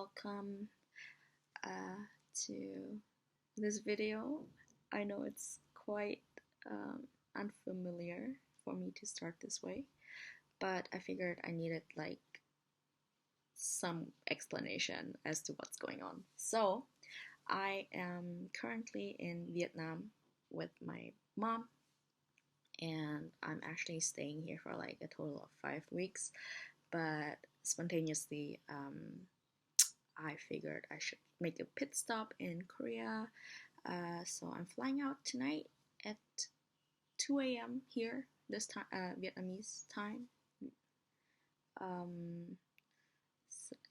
welcome to this video. I know it's quite unfamiliar for me to start this way, but I figured I needed like some explanation as to what's going on. So, I am currently in Vietnam with my mom, and I'm actually staying here for like a total of 5 weeks, but spontaneously, I figured I should make a pit stop in Korea. So I'm flying out tonight at 2 a.m. here, this time, Vietnamese time. And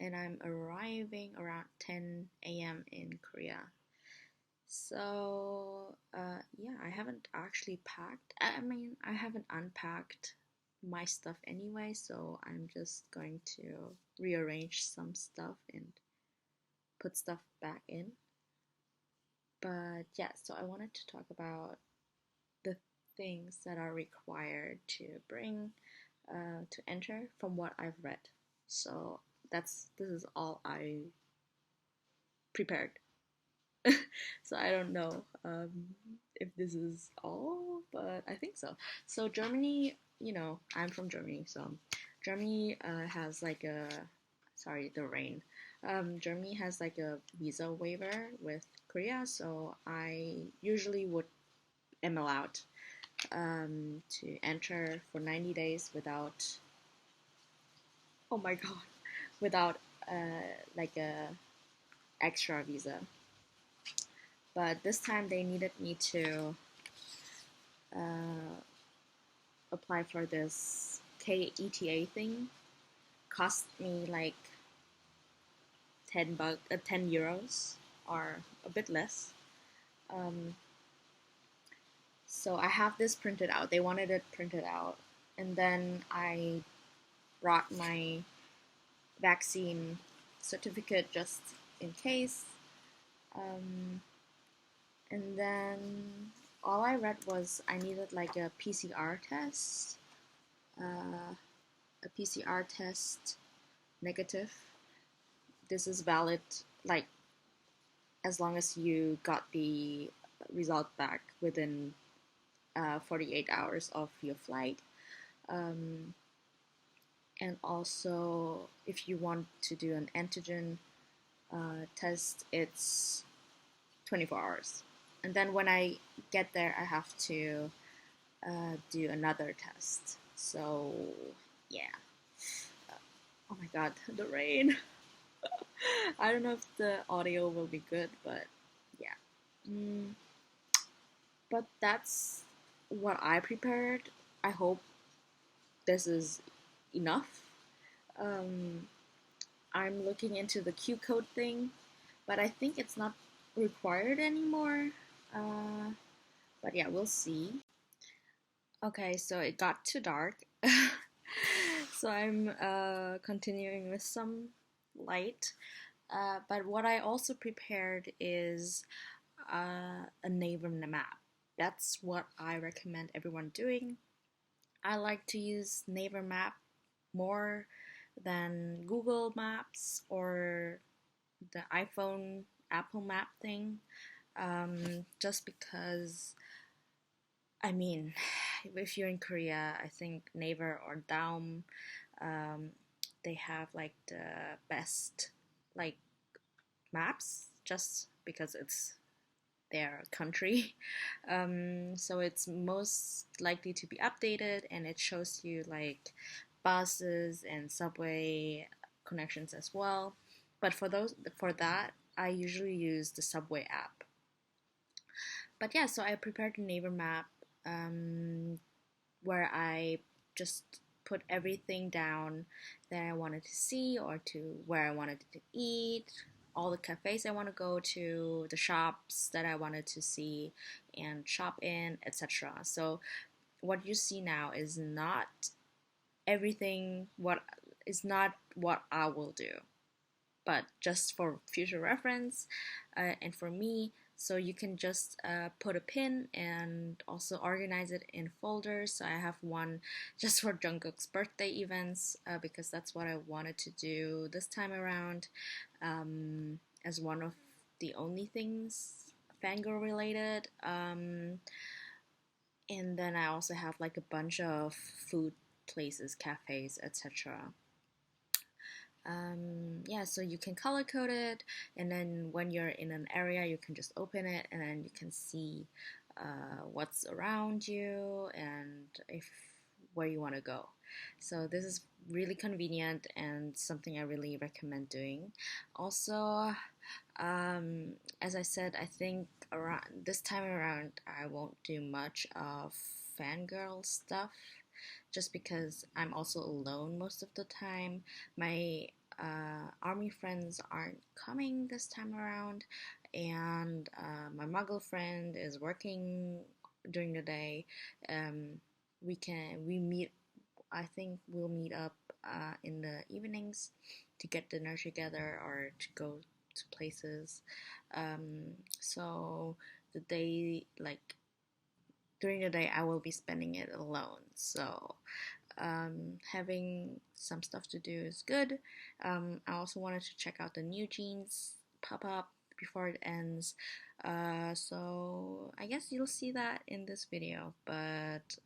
I'm arriving around 10 a.m. in Korea. So, yeah, I haven't actually packed. I mean, I haven't unpacked my stuff anyway, so I'm just going to rearrange some stuff and put stuff back in. But yeah, so I wanted to talk about the things that are required to bring to enter from what I've read. So this is all I prepared. So I don't know if this is all, but I think so. So Germany, I'm from Germany, so Germany has like a sorry, the rain. Germany has like a visa waiver with Korea, so I usually am allowed to enter for 90 days without, oh my god, without like a extra visa. But this time they needed me to apply for this KETA thing. Cost me like 10 euros or a bit less. So I have this printed out. They wanted it printed out, and then I brought my vaccine certificate just in case. And then all I read was I needed like a PCR test, negative. This is valid like as long as you got the result back within 48 hours of your flight. And also, if you want to do an antigen test, it's 24 hours. And then when I get there, I have to do another test. So, yeah. Oh my god, the rain. I don't know if the audio will be good, but yeah. But that's what I prepared. I hope this is enough. I'm looking into the Q code thing, but I think it's not required anymore. But yeah, we'll see. Okay, so it got too dark. So I'm continuing with some light. But what I also prepared is a neighbor map. That's what I recommend everyone doing. I like to use neighbor map more than Google Maps or the iPhone Apple Map thing, just because, I mean, if you're in Korea, I think Naver or Daum, they have like the best like maps just because it's their country. So it's most likely to be updated, and it shows you like buses and subway connections as well. But for that, I usually use the subway app. But yeah, so I prepared a neighbor map where I just put everything down that I wanted to see or to where I wanted to eat, all the cafes I want to go to, the shops that I wanted to see and shop in, etc. So what you see now is not what I will do, but just for future reference, and for me, So you can just put a pin and also organize it in folders. So I have one just for Jungkook's birthday events because that's what I wanted to do this time around, as one of the only things fangirl related. And then I also have like a bunch of food places, cafes, etc. Yeah, so you can color code it, and then when you're in an area, you can just open it, and then you can see what's around you and if where you want to go. So this is really convenient and something I really recommend doing. Also, as I said, I think around this time around I won't do much of fangirl stuff just because I'm also alone most of the time. My army friends aren't coming this time around, and my muggle friend is working during the day. Um, we meet. I think we'll meet up in the evenings to get dinner together or to go to places. So the day, like during the day, I will be spending it alone. So having some stuff to do is good. I also wanted to check out the new jeans pop up before it ends. So I guess you'll see that in this video. But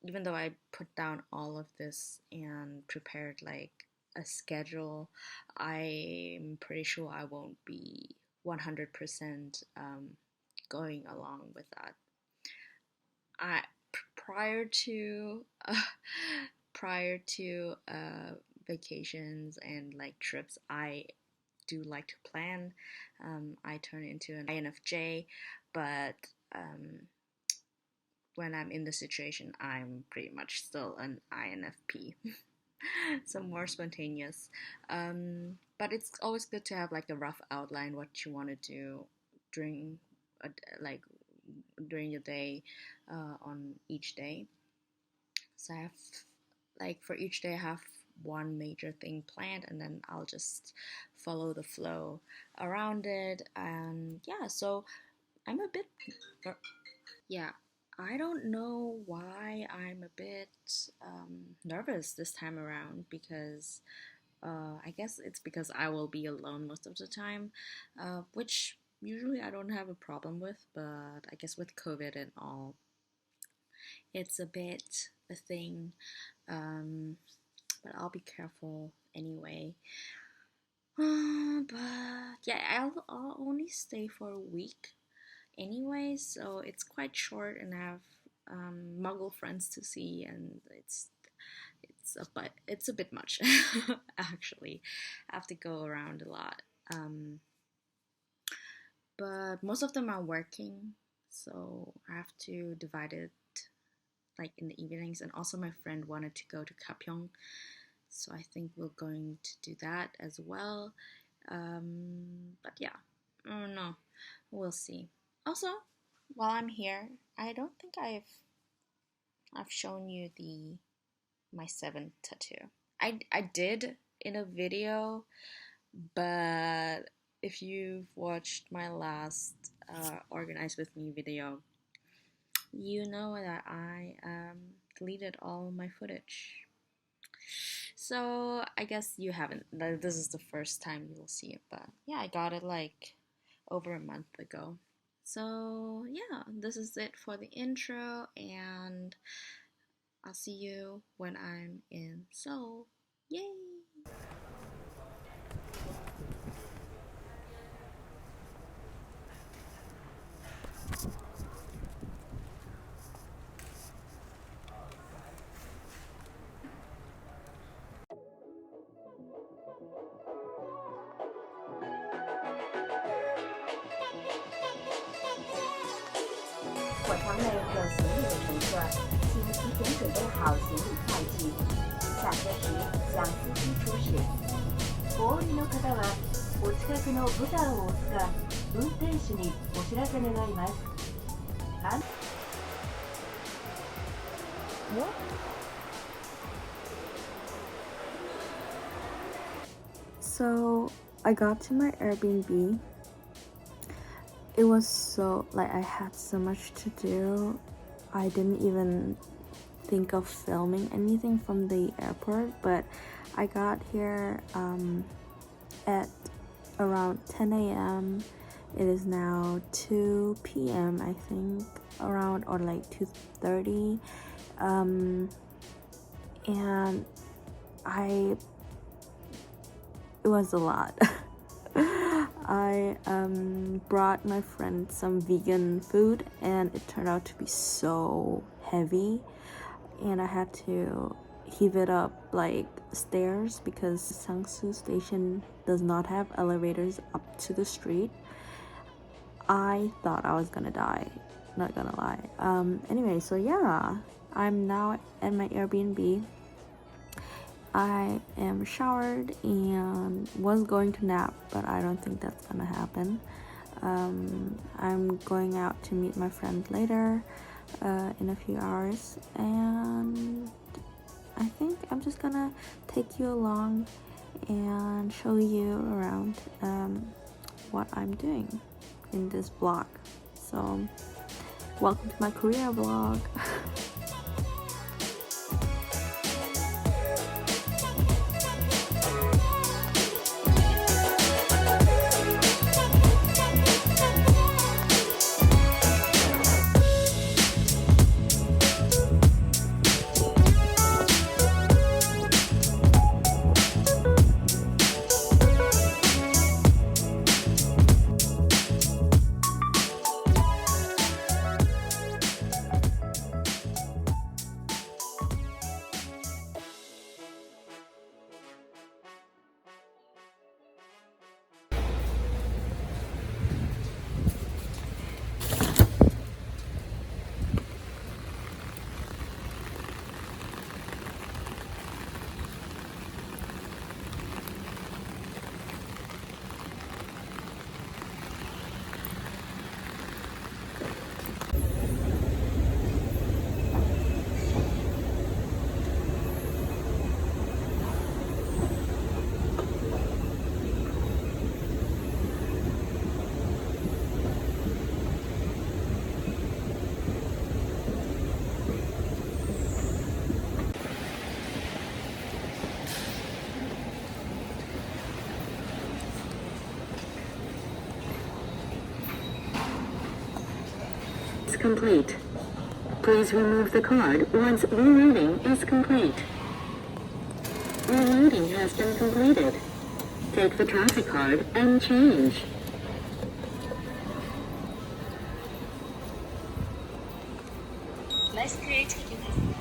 even though I put down all of this and prepared like a schedule, I'm pretty sure I won't be 100% going along with that. I prior to prior to vacations and like trips, I do like to plan. I turn into an INFJ, but when I'm in the situation, I'm pretty much still an INFP. So more spontaneous. But it's always good to have like a rough outline what you want to do during a, like during the day on each day. So I have like for each day I have one major thing planned, and then I'll just follow the flow around it. And yeah, so I'm a bit yeah, I don't know why I'm a bit nervous this time around because I guess it's because I will be alone most of the time, which usually I don't have a problem with, but I guess with COVID and all, it's a bit a thing. Um, but I'll be careful anyway. But yeah, I'll only stay for a week anyway, so it's quite short, and I have Muggle friends to see, and it's a bit much actually. I have to go around a lot, but most of them are working, so I have to divide it like in the evenings. And also, my friend wanted to go to gapyeong, so I think we're going to do that as well. But yeah, I don't know. We'll see. Also, while I'm here, I don't think I've shown you my 7th tattoo. I did in a video, but if you've watched my last Organize With Me video, you know that I deleted all my footage. So I guess you haven't. This is the first time you'll see it, but yeah, I got it like over a month ago. So yeah, this is it for the intro, and I'll see you when I'm in Seoul. Yay! So I got to my Airbnb it was so, like, I had so much to do. I didn't even think of filming anything from the airport, but I got here at around 10 a.m. It is now 2 p.m. I think, around, or like 2:30, and it was a lot. I brought my friend some vegan food, and it turned out to be so heavy, and I had to heave it up like stairs because Sangsu station does not have elevators up to the street. I thought I was gonna die, not gonna lie. Anyway, so yeah, I'm now at my Airbnb. I am showered and was going to nap, but I don't think that's gonna happen. I'm going out to meet my friend later in a few hours, and I think I'm just gonna take you along and show you around what I'm doing in this vlog. So welcome to my Korea vlog. Complete. Please remove the card once reloading is complete. Reloading has been completed. Take the traffic card and change. 마스크를 착용하세요.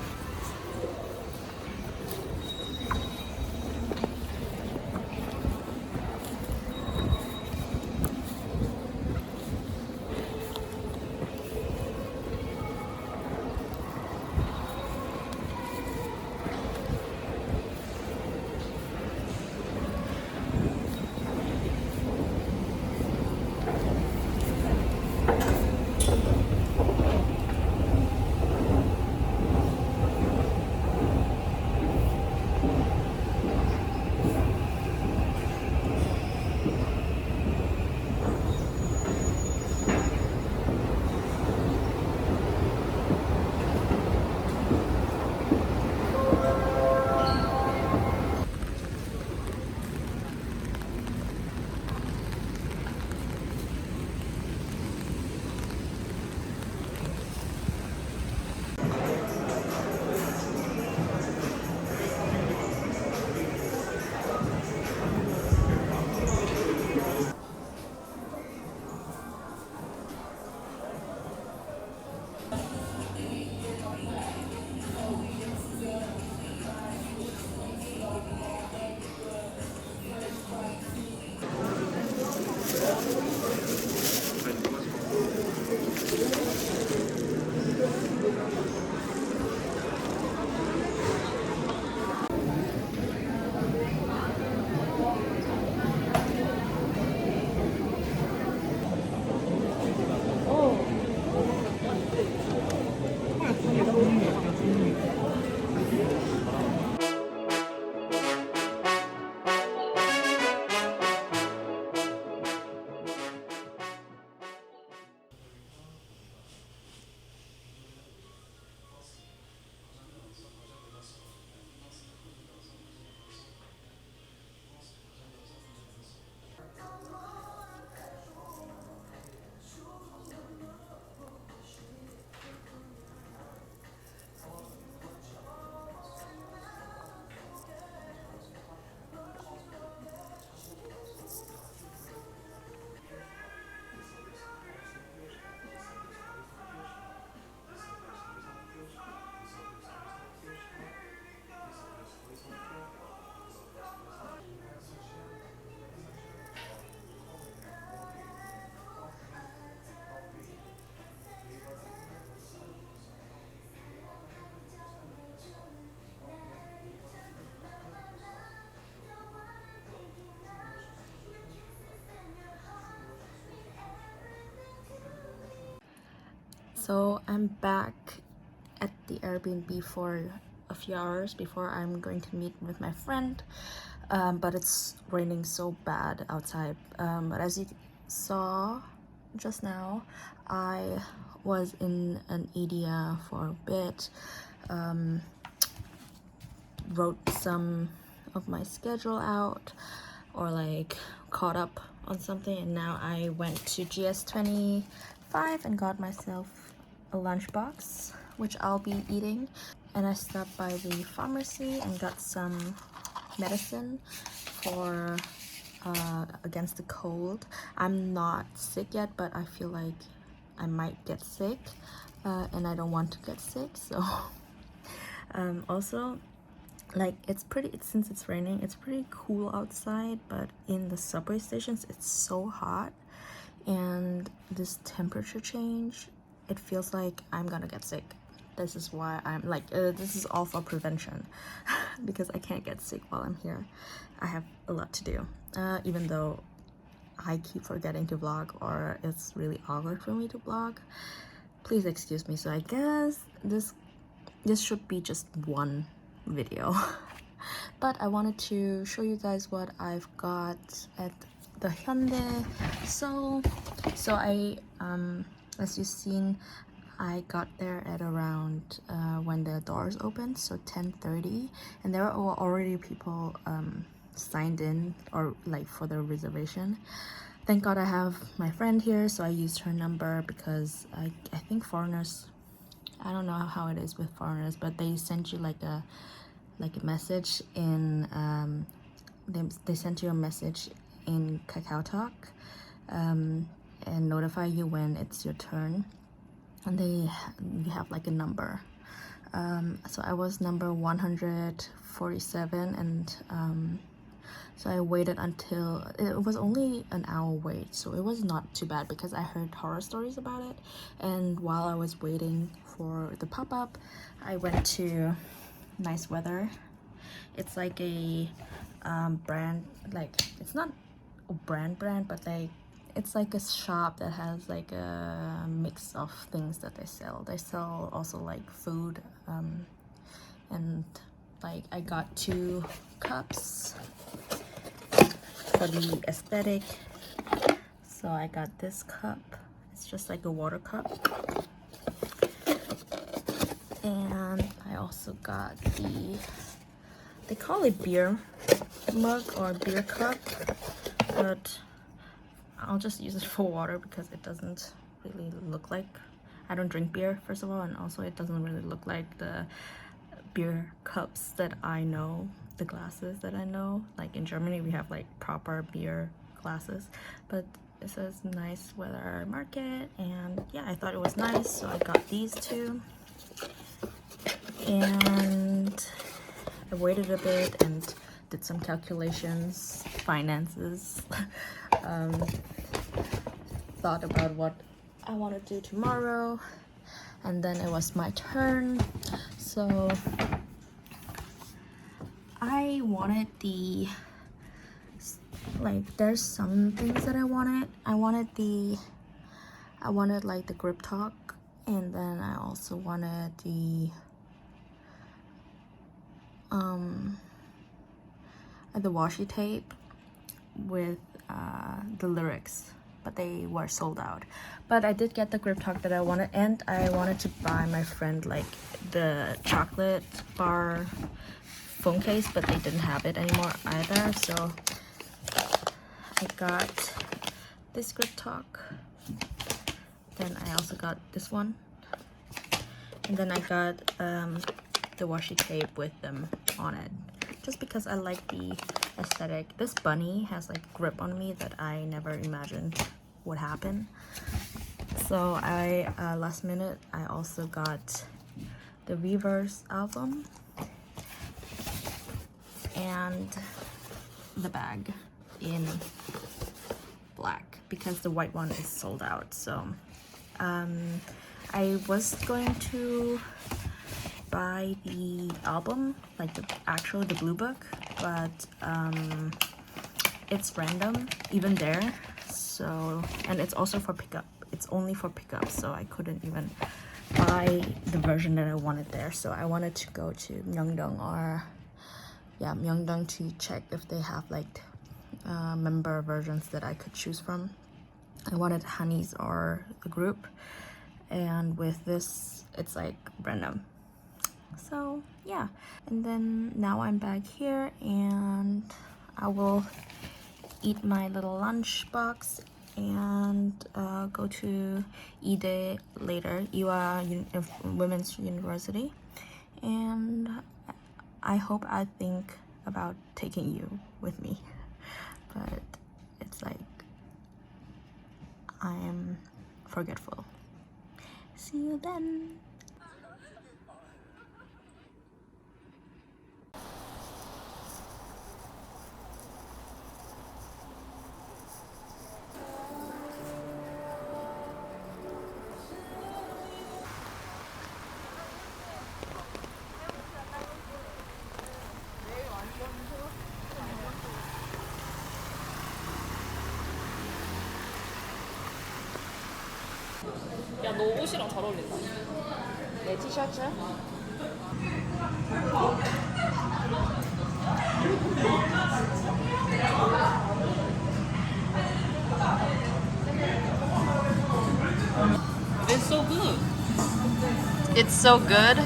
So I'm back at the Airbnb for a few hours before I'm going to meet with my friend, but it's raining so bad outside. But as you saw just now, I was in an area for a bit, wrote some of my schedule out, or like caught up on something, and now I went to GS25 and got myself a lunchbox, which I'll be eating. And I stopped by the pharmacy and got some medicine for against the cold. I'm not sick yet, but I feel like I might get sick, and I don't want to get sick. So also, like, since it's raining, it's pretty cool outside, but in the subway stations it's so hot, and this temperature change, it feels like I'm gonna get sick. This is why I'm like, this is all for prevention because I can't get sick while I'm here. I have a lot to do, even though I keep forgetting to vlog, or it's really awkward for me to vlog. Please excuse me. So I guess this should be just one video. But I wanted to show you guys what I've got at the Hyundai Seoul. So I as you've seen, I got there at around when the doors opened, so 10:30, and there were already people signed in, or like for their reservation. Thank God I have my friend here, so I used her number, because I think foreigners, I don't know how it is with foreigners, but they send you like a message in they sent you a message in KakaoTalk, and notify you when it's your turn, and you have like a number. So I was number 147, and so I waited until it was only an hour wait, so it was not too bad because I heard horror stories about it. And while I was waiting for the pop-up, I went to Nice Weather. It's like a brand, like, it's not a brand, but like it's like a shop that has like a mix of things that they sell. They sell also like food, and like I got 2 cups for the aesthetic. So I got this cup. It's just like a water cup. And I also got they call it beer mug or beer cup, but I'll just use it for water because it doesn't really look like, I don't drink beer, first of all, and also it doesn't really look like the beer cups that I know, the glasses that I know. Like in Germany we have like proper beer glasses, but it says Nice Weather Market, and yeah, I thought it was nice, so I got these 2. And I waited a bit and did some calculations, finances, thought about what I want to do tomorrow, and then it was my turn. So I wanted there's some things that I wanted. I wanted like the grip talk, and then I also wanted the washi tape with the lyrics, but they were sold out. But I did get the grip talk that I wanted, and I wanted to buy my friend like the chocolate bar phone case, but they didn't have it anymore either, so I got this grip talk. Then I also got this one, and then I got the washi tape with them on it, just because I like the aesthetic. This bunny has like grip on me that I never imagined would happen. So I last minute I also got the Weavers album and the bag in black because the white one is sold out. So I was going to buy the album, like the blue book, but it's random even there. So, and it's also for pickup. it's only for pickup, so I couldn't even buy the version that I wanted there. So I wanted to go to Myeongdong or Myeongdong to check if they have like member versions that I could choose from. I wanted Honey's or the group, and with this it's like random. So yeah, and then now I'm back here and I will eat my little lunch box and go to Ide later, Ewha Women's University, and I hope I think about taking you with me, but it's like I am forgetful. See you then. 야, 너 옷이랑 잘 어울린다. 내 티셔츠? It's so good. It's so good.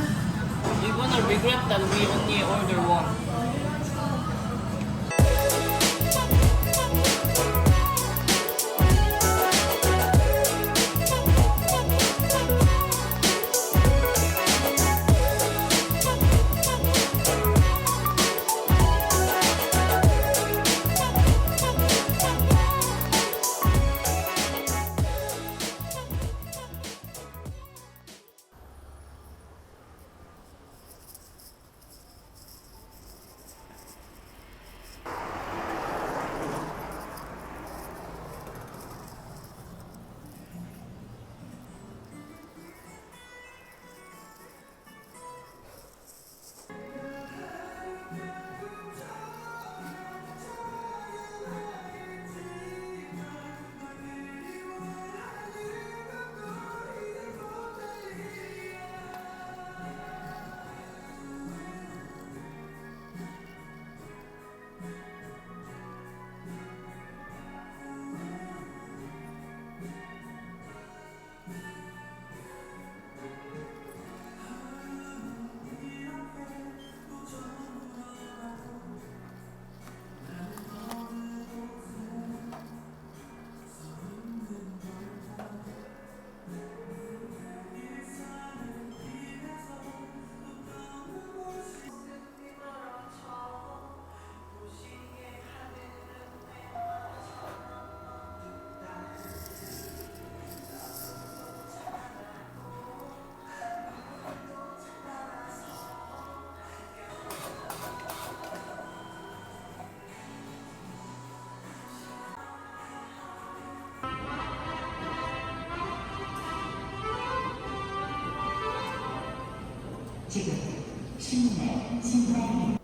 You're gonna regret that we only order one. 지금 신문에 신문에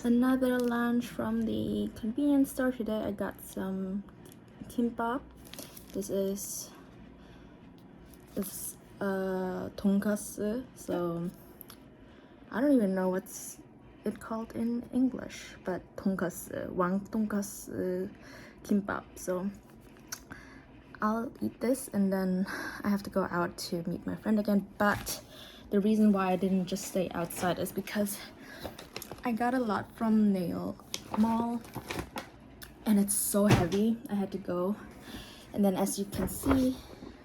Another lunch from the convenience store today. I got some kimbap. This is tonkatsu. So I don't even know what's it called in English, but tonkatsu, wang tonkatsu kimbap. So I'll eat this and then I have to go out to meet my friend again. But the reason why I didn't just stay outside is because I got a lot from nail mall and it's so heavy. I had to go And then as you can see,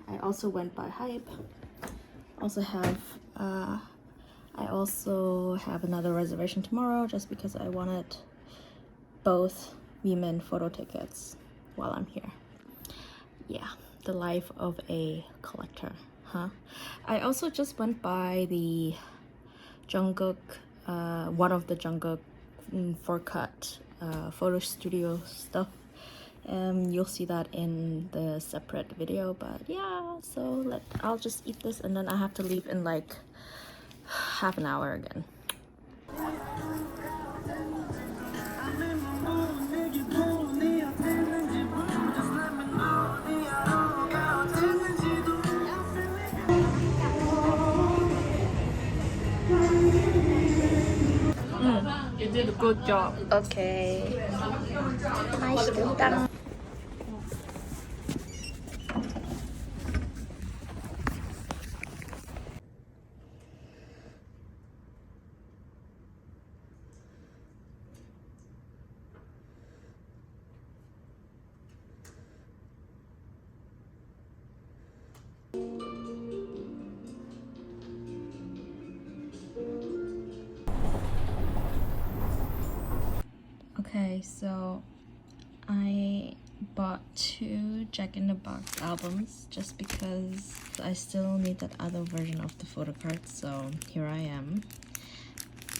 I also went by hybe. I also have another reservation tomorrow just because I wanted both women photo tickets while I'm here. Yeah, the life of a collector, huh? I also just went by the Jungkook, one of the Jungkook for cut photo studio stuff. You'll see that in the separate video, but yeah, so I'll just eat this and then I have to leave in like half an hour again. You did a good job. Okay. 맛있겠다. Okay, so I bought 2 Jack in the Box albums just because I still need that other version of the photo card, so here I am.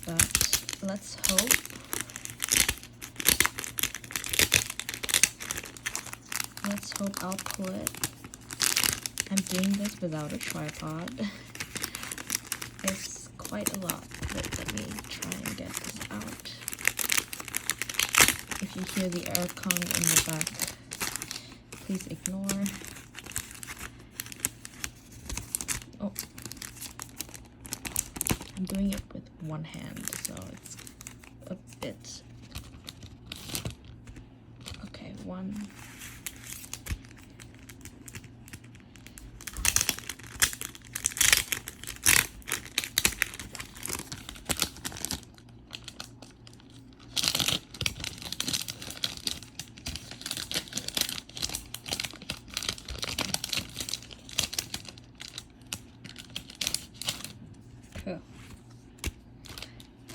But let's hope I'll pull it. I'm doing this without a tripod. It's quite a lot, but let me try and get this out. If you hear the aircon in the back, please ignore. Oh, I'm doing it with one hand, so it's a bit. Okay, one.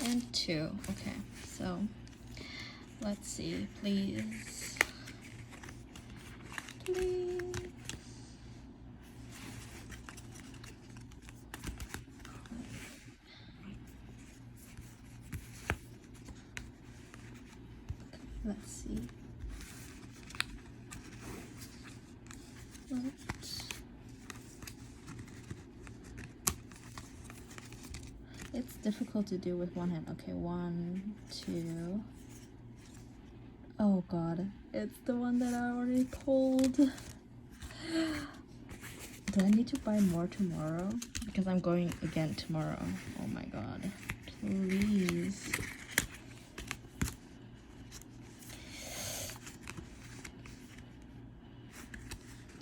And 2. Okay, so let's see, please. Let's see. What? It's difficult to do with one hand. Okay, 1, 2. Oh god, it's the one that I already pulled. Do I need to buy more tomorrow? Because I'm going again tomorrow. Oh my god. Please.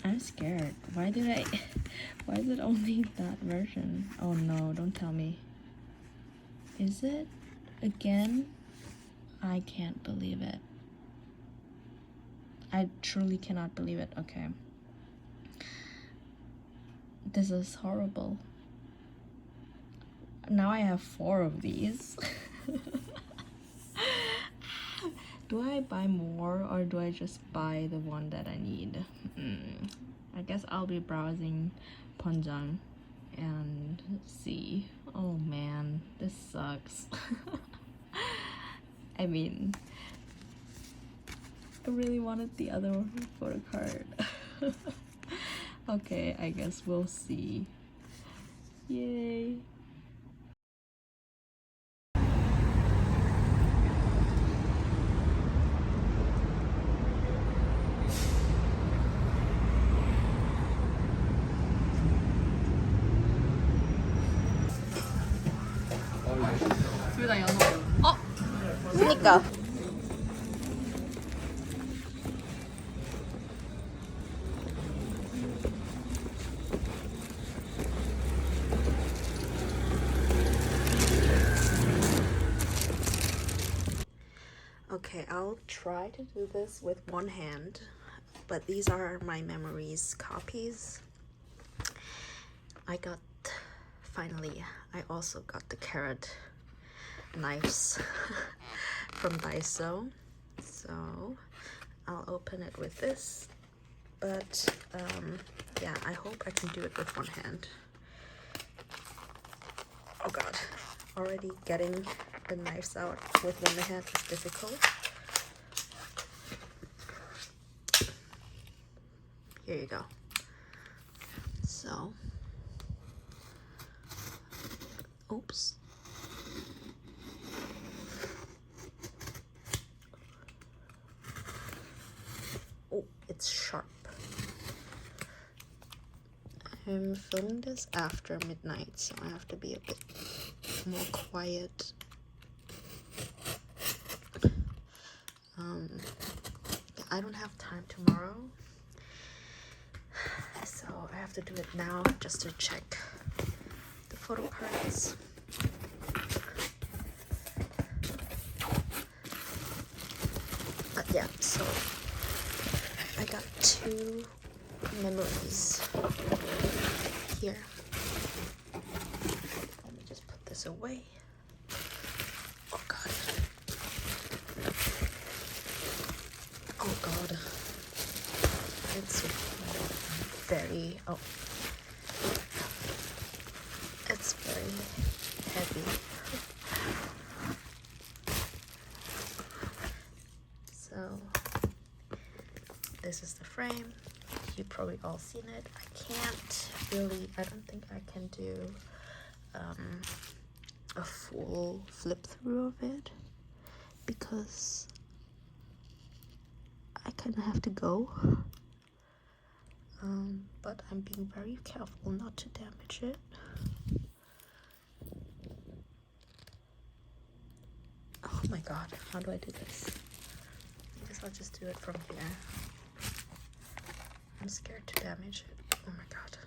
I'm scared. Why is it only that version? Oh no, don't tell me. Is it? Again? I can't believe it. I truly cannot believe it. Okay. This is horrible. Now I have 4 of these. Do I buy more or do I just buy the one that I need? I guess I'll be browsing Ponjang and see. Oh man, this sucks. I mean, I really wanted the other photo card. Okay, I guess we'll see. Yay. 둘 다 연어. 그니까. Okay, I'll try to do this with one hand, but these are my memories copies. Finally, I also got the carrot knives from Daiso. So I'll open it with this, but yeah, I hope I can do it with one hand. Oh god, already getting the knives out with one hand is difficult. Here you go. So, oops. Oh, it's sharp. I'm filming this after midnight, so I have to be a bit more quiet. I don't have time tomorrow, so I have to do it now just to check the photo cards. But yeah, so I got 2 memories here. Let me just put this away. Oh god. Oh god. It's very, it's very heavy. So this is the frame. You've probably all seen it. I don't think I can do a full flip through of it because I kind of have to go. But I'm being very careful not to damage it. Oh my god, how do I do this? I guess I'll just do it from here. I'm scared to damage it. Oh my god.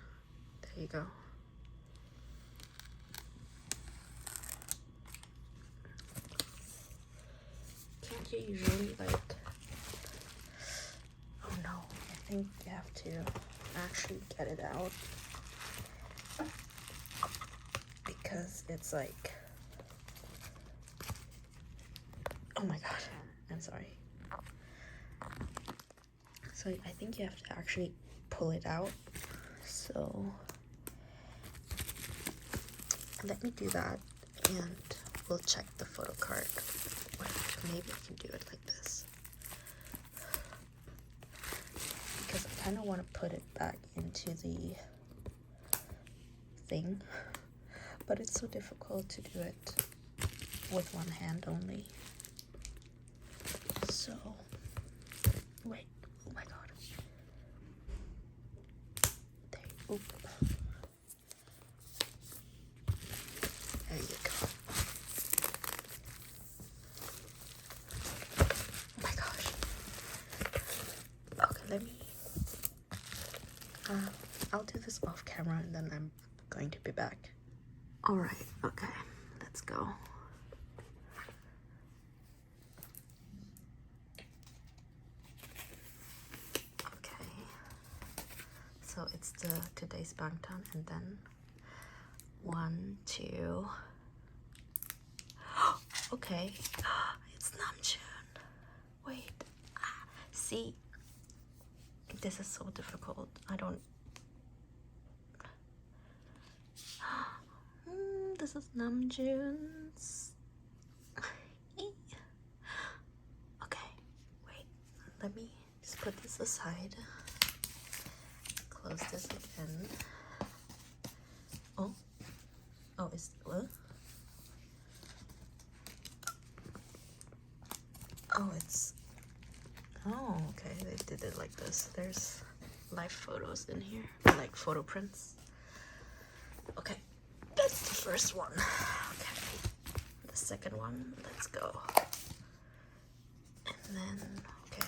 There you go. Can't you usually like... Oh no, I think you have to actually get it out. Because it's like... Oh my god, I'm sorry. So I think you have to actually pull it out. So let me do that and we'll check the photo card. Maybe I can do it like this. Because I kind of want to put it back into the thing. But it's so difficult to do it with one hand only. So, wait, oh my god. There, oop. There you go. Oh my gosh. Okay, let me, I'll do this off camera and then I'm going to be back. All right, okay, let's go. So it's the today's Bangtan and then 1, 2. Okay, it's Namjoon. Wait, see, this is so difficult. I don't. This is Namjoon's. Okay, wait. Let me just put this aside. Close this again. Oh, is what? Oh, it's. Oh, okay. They did it like this. There's live photos in here, like photo prints. Okay, that's the first one. Okay, the second one. Let's go. And then, okay.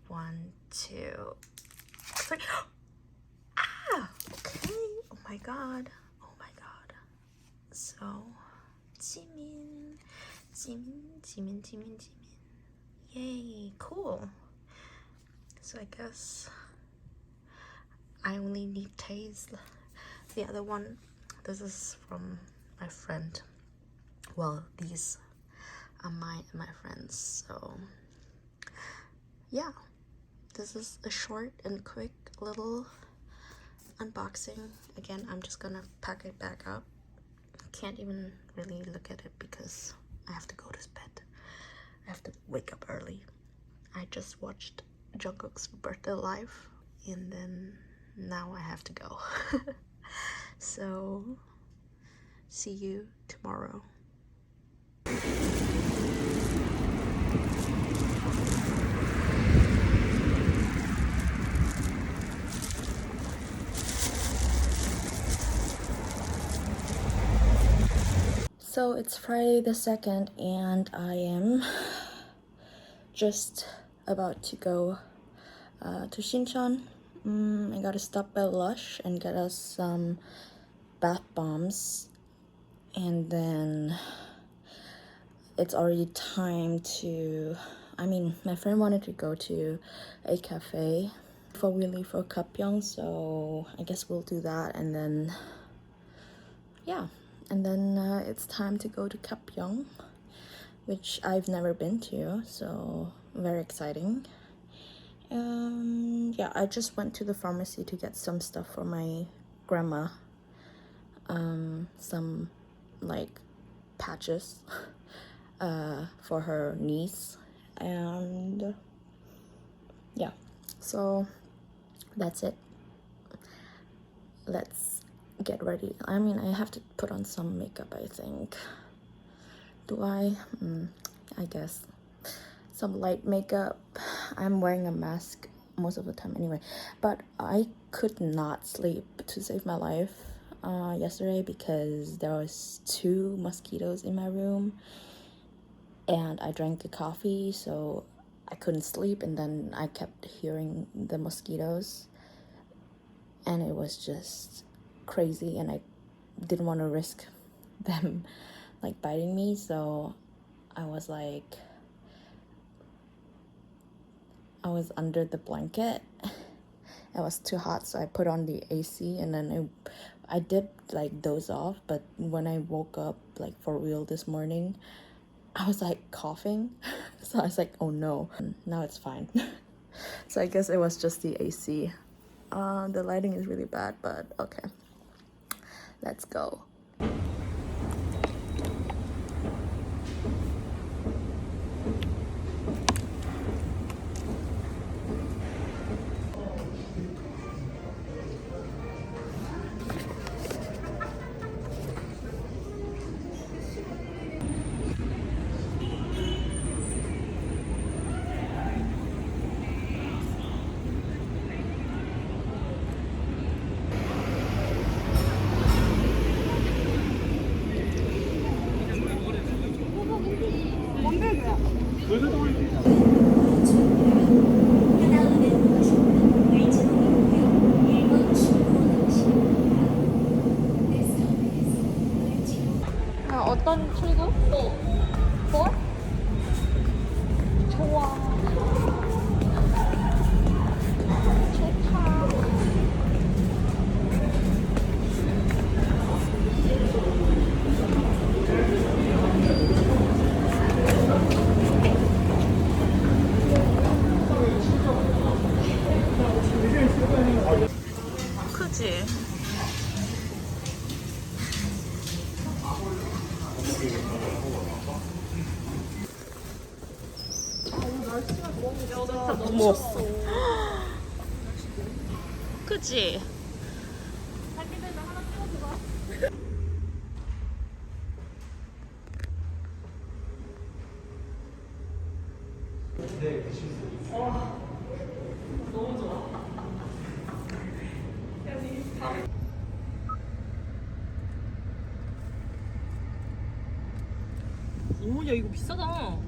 1, 2, 3. Ah, okay. Oh my god. Oh my god. So, Jimin, Jimin, Jimin, Jimin, Jimin. Yay, cool. So I guess I only need taste. The other one, this is from my friend. Well, these are my friends. So yeah, this is a short and quick little unboxing. Again, I'm just gonna pack it back up. Can't even really look at it because I have to go to bed. I have to wake up early. I just watched Jungkook's birthday live and then now I have to go. So see you tomorrow. So it's Friday the 2nd and I am just about to go to Shincheon. I gotta stop by Lush and get us some bath bombs, and then it's already time to, my friend wanted to go to a cafe before we leave for gapyeong, so I guess we'll do that, and then yeah, and then it's time to go to gapyeong, which I've never been to, so very exciting. Yeah, I just went to the pharmacy to get some stuff for my grandma, some like patches for her niece, and yeah, so that's it. Let's get ready. I have to put on some makeup, I think. Do I? I guess some light makeup. I'm wearing a mask most of the time anyway, but I could not sleep to save my life yesterday because there was 2 mosquitoes in my room and I drank the coffee, so I couldn't sleep, and then I kept hearing the mosquitoes and it was just crazy, and I didn't want to risk them like biting me, so I was under the blanket. It was too hot, so I put on the AC, and then I did like doze off, but when I woke up like for real this morning, I was like coughing. So I was like, oh no. Now it's fine. So I guess it was just the AC. The lighting is really bad, but okay, let's go. 어떤 출구? 4? 좋아. 좋다. 크지? 어머. 그치? 너무 좋아. 오, 야 이거 비싸다.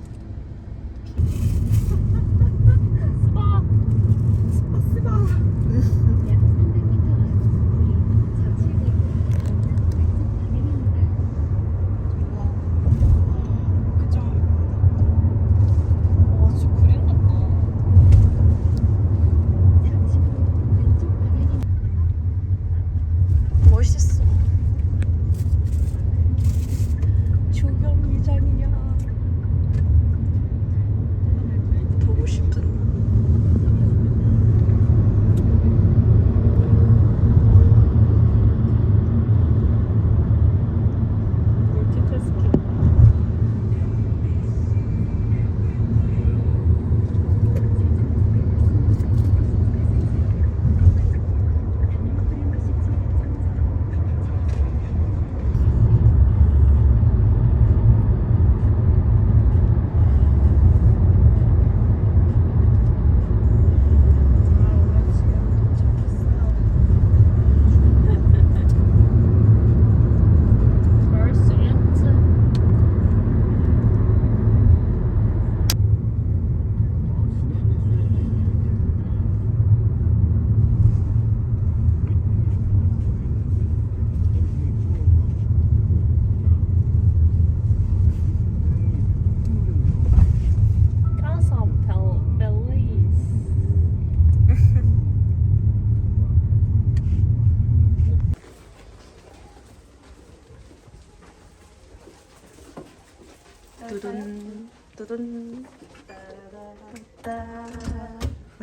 두둔 두둔.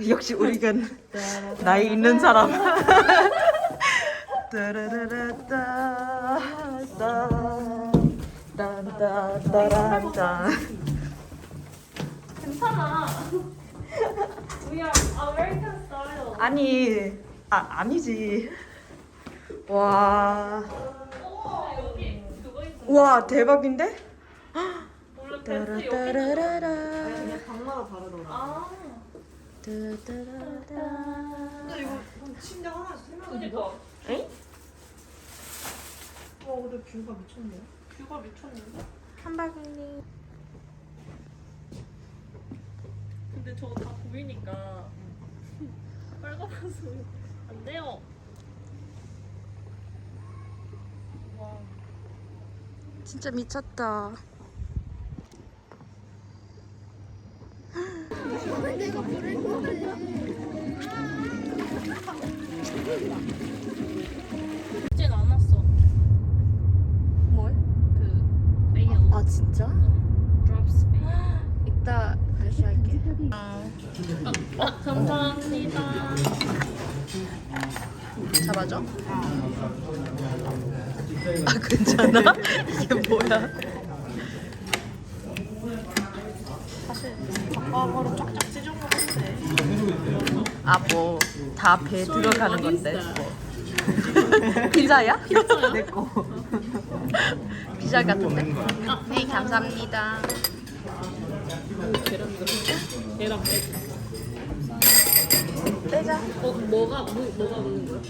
역시 우리가 나이 있는 사람. 괜찮아. We are American style. 아니, 아니지. 와, 여기 그거 있어. 와 대박인데? 원래 벤츠 여기. 따라따라라라. 방마다 다르더라. 아. 따라따라라. 근데 이거 침대 하나에서 3명이 그니까. 에이? 근데 뷰가 미쳤네. 뷰가 미쳤는데. 한 바구니. 근데 저거 다 보이니까 빨가면서 안 돼요. 와. 진짜 미쳤다. 이젠 안 왔어. 뭘? 그 메일. 아 진짜? 드롭스 메일. 이따 다시 할게. 감사합니다. 잡아줘. 아 괜찮아? 이게 뭐야? 과거로 쫙쫙 찢어먹었는데. 아 뭐 다 배 들어가는 건데. 피자야? 내 거. 피자 같은데? 네 감사합니다. 계란 빼. 빼자. 뭐가 먹는 거야?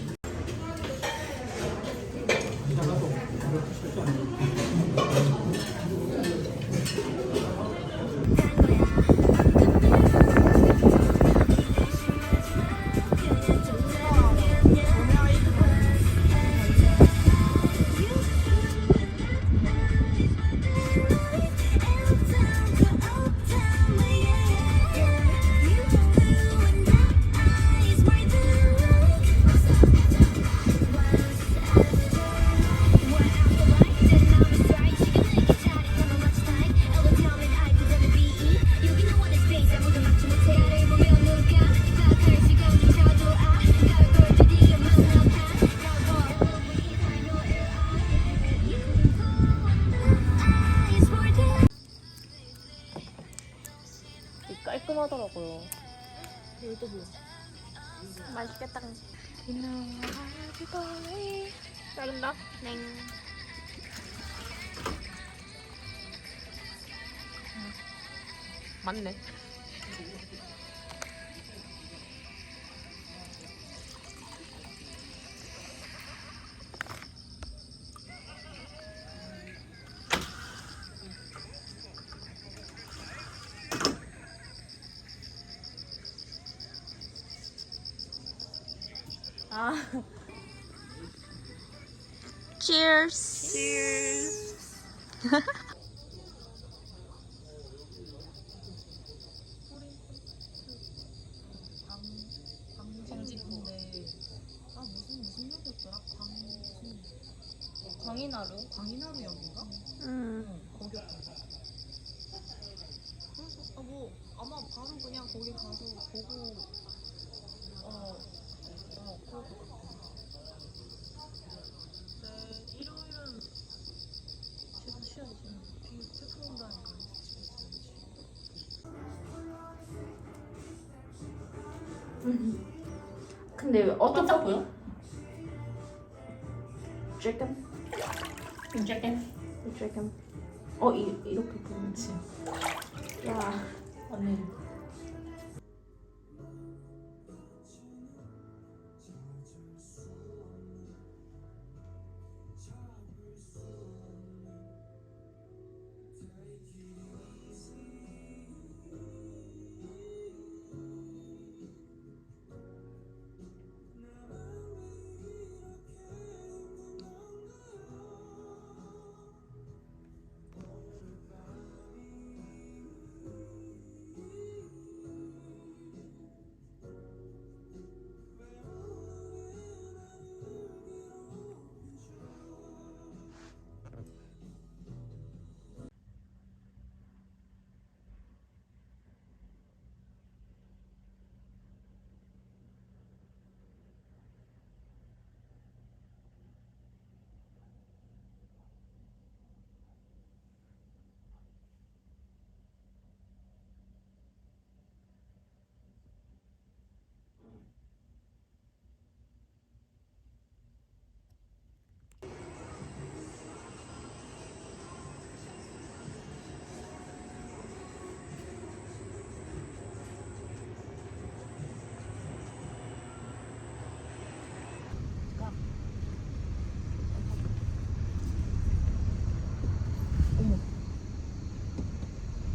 깔끔하더라고요. 이것도 뭐. 맛있겠다. 자른다. 네. 맞네. 아. Cheers. Cheers. 광진인데 무슨 역이었더라? 광인하루 역인가? 거기였던 거. 그래서 뭐 아마 바로 그냥 거기 가서 보고 그럴 것 같아. 네, 일요일은 집에서 쉬어야지. 태풍 온다니까 집에서 쉬어야지. 근데 어떤 깜짝 보여? chicken? 괜찮게? chicken. 이렇게 보는지. 야. 언니.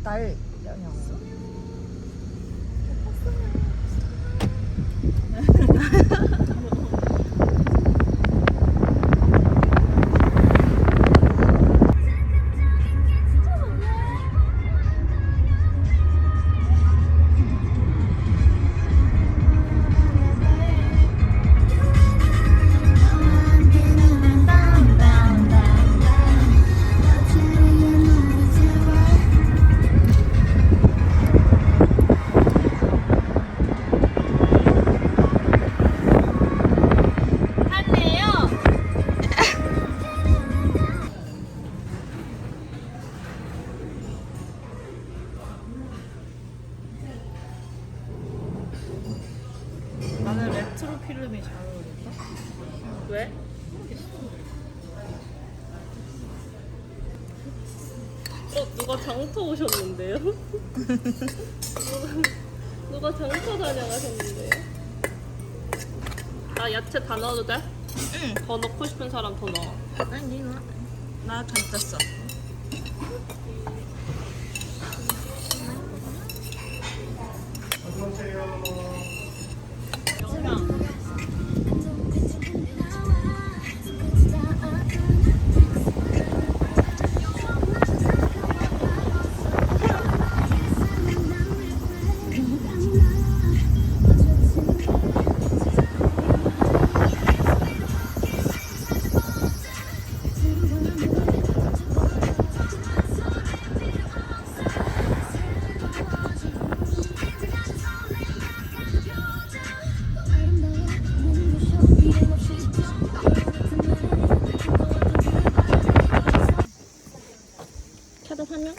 날 영양. 나는 레트로 필름이 잘 어울린다. 왜? 누가 장터 오셨는데요? 누가 장터 다녀가셨는데요? 나 야채 다 넣어도 돼? 응. 더 넣고 싶은 사람 더 넣어. 아니 나 괜찮았어. 차도 사냥?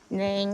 네.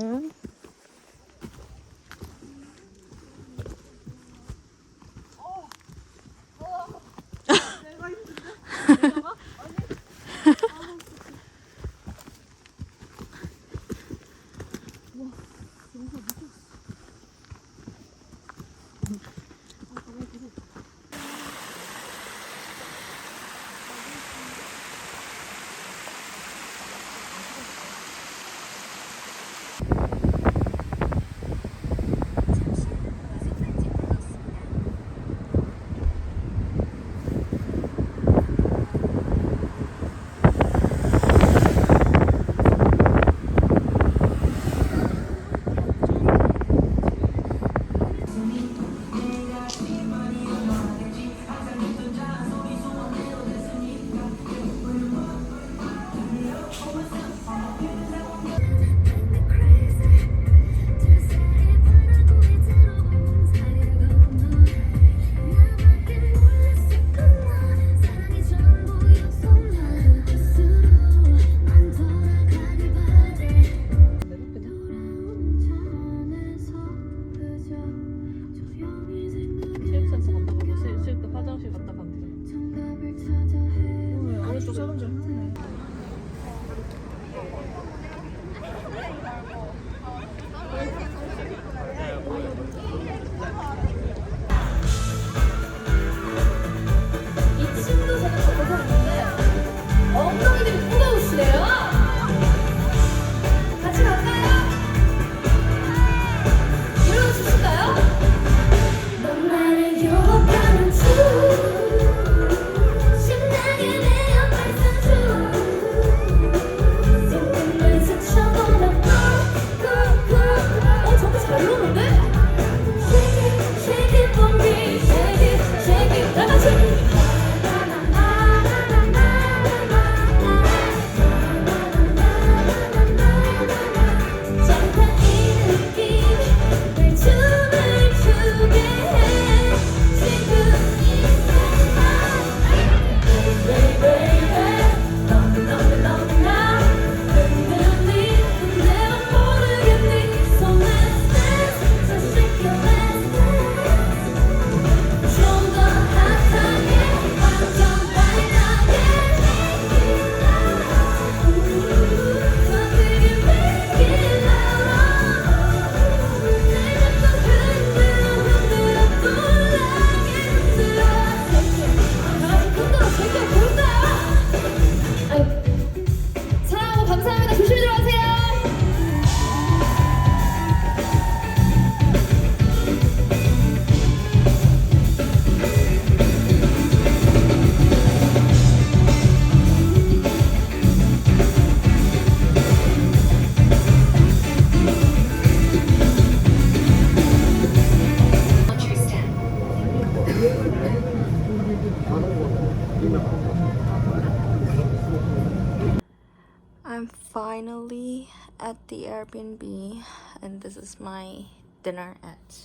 finally at the Airbnb, and this is my dinner at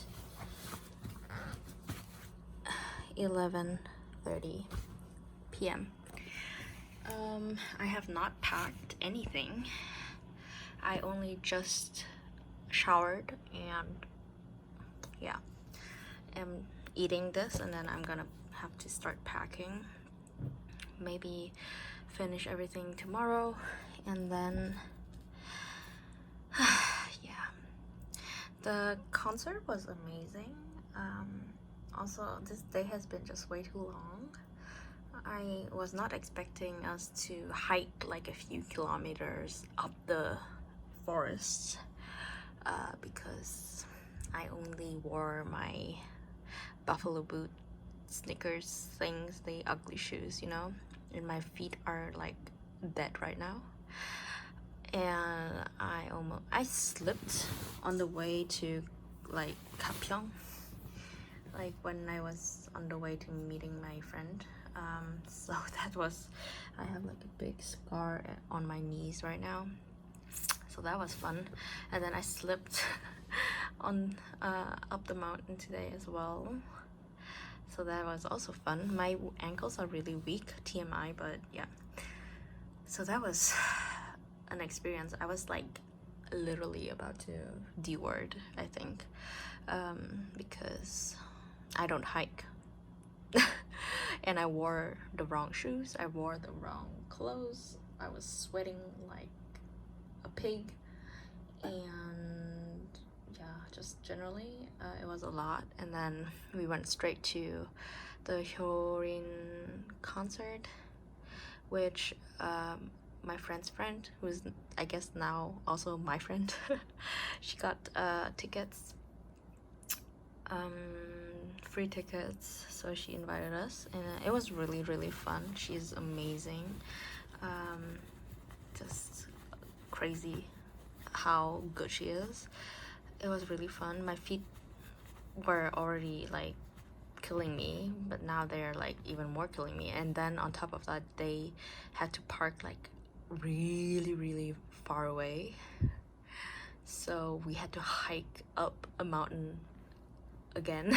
11:30 p.m. I have not packed anything. I only just showered and yeah, am eating this, and then I'm gonna have to start packing. Maybe finish everything tomorrow, and then yeah. The concert was amazing. Also, this day has been just way too long. I was not expecting us to hike like a few kilometers up the forest because I only wore my buffalo boot sneakers things, the ugly shoes, you know, and my feet are like dead right now. And I slipped on the way to like gapyeong, like when I was on the way to meeting my friend. So that was, I have like a big scar on my knees right now, so that was fun. And then I slipped on up the mountain today as well, so that was also fun. My ankles are really weak, TMI, but yeah. So that was an experience. I was like literally about to D-word, I think, because I don't hike. And I wore the wrong shoes, I wore the wrong clothes, I was sweating like a pig, and yeah, just generally it was a lot. And then we went straight to the hyorin concert, which my friend's friend, who's I guess now also my friend, she got tickets, free tickets, so she invited us, and it was really fun. She's amazing. Just crazy how good she is. It was really fun. My feet were already like killing me, but now they're like even more killing me. And then on top of that, they had to park like really far away, so we had to hike up a mountain again.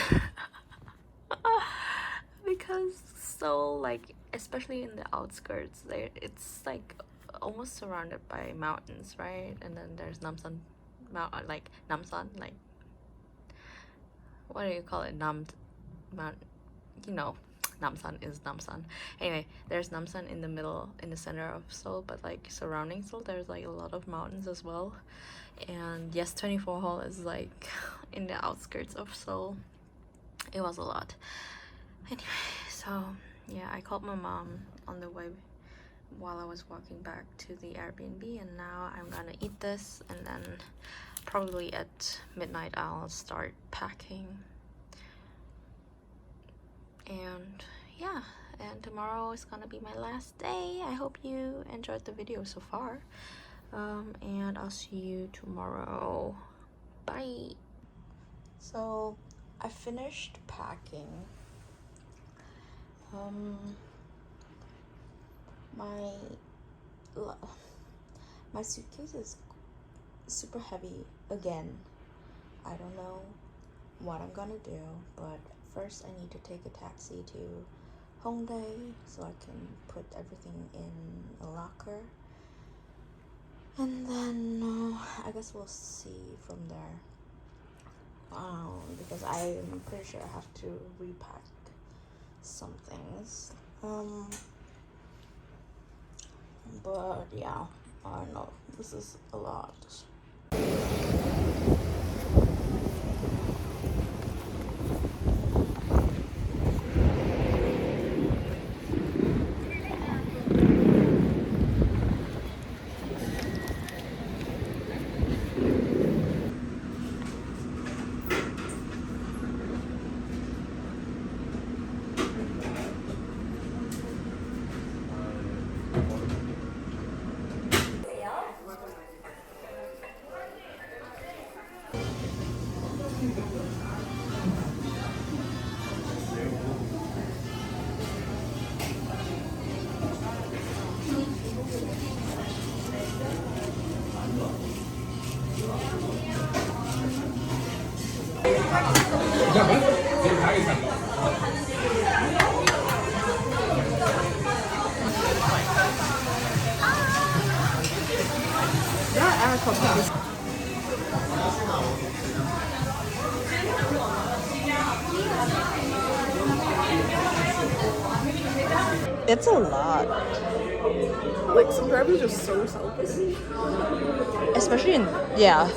Because Seoul, like especially in the outskirts, there it's like almost surrounded by mountains, right? And then there's Namsan mountain, like Namsan, like what do you call it, Mount, you know, Namsan is Namsan. Anyway, there's Namsan in the middle, in the center of Seoul, but like surrounding Seoul there's like a lot of mountains as well. And yes, 24 Hall is like in the outskirts of Seoul. It was a lot. Anyway, so yeah, I called my mom on the way while I was walking back to the Airbnb, and now I'm gonna eat this, and then probably at midnight I'll start packing. And yeah, and tomorrow is gonna be my last day. I hope you enjoyed the video so far, and I'll see you tomorrow. Bye. So I finished packing. My suitcase is super heavy again. I don't know what I'm gonna do, but first I need to take a taxi to Hongdae so I can put everything in a locker, and then I guess we'll see from there, because I'm pretty sure I have to repack some things, but yeah, I don't know, this is a lot. It's a lot. Like sometimes it's just so selfish. Especially in, yeah.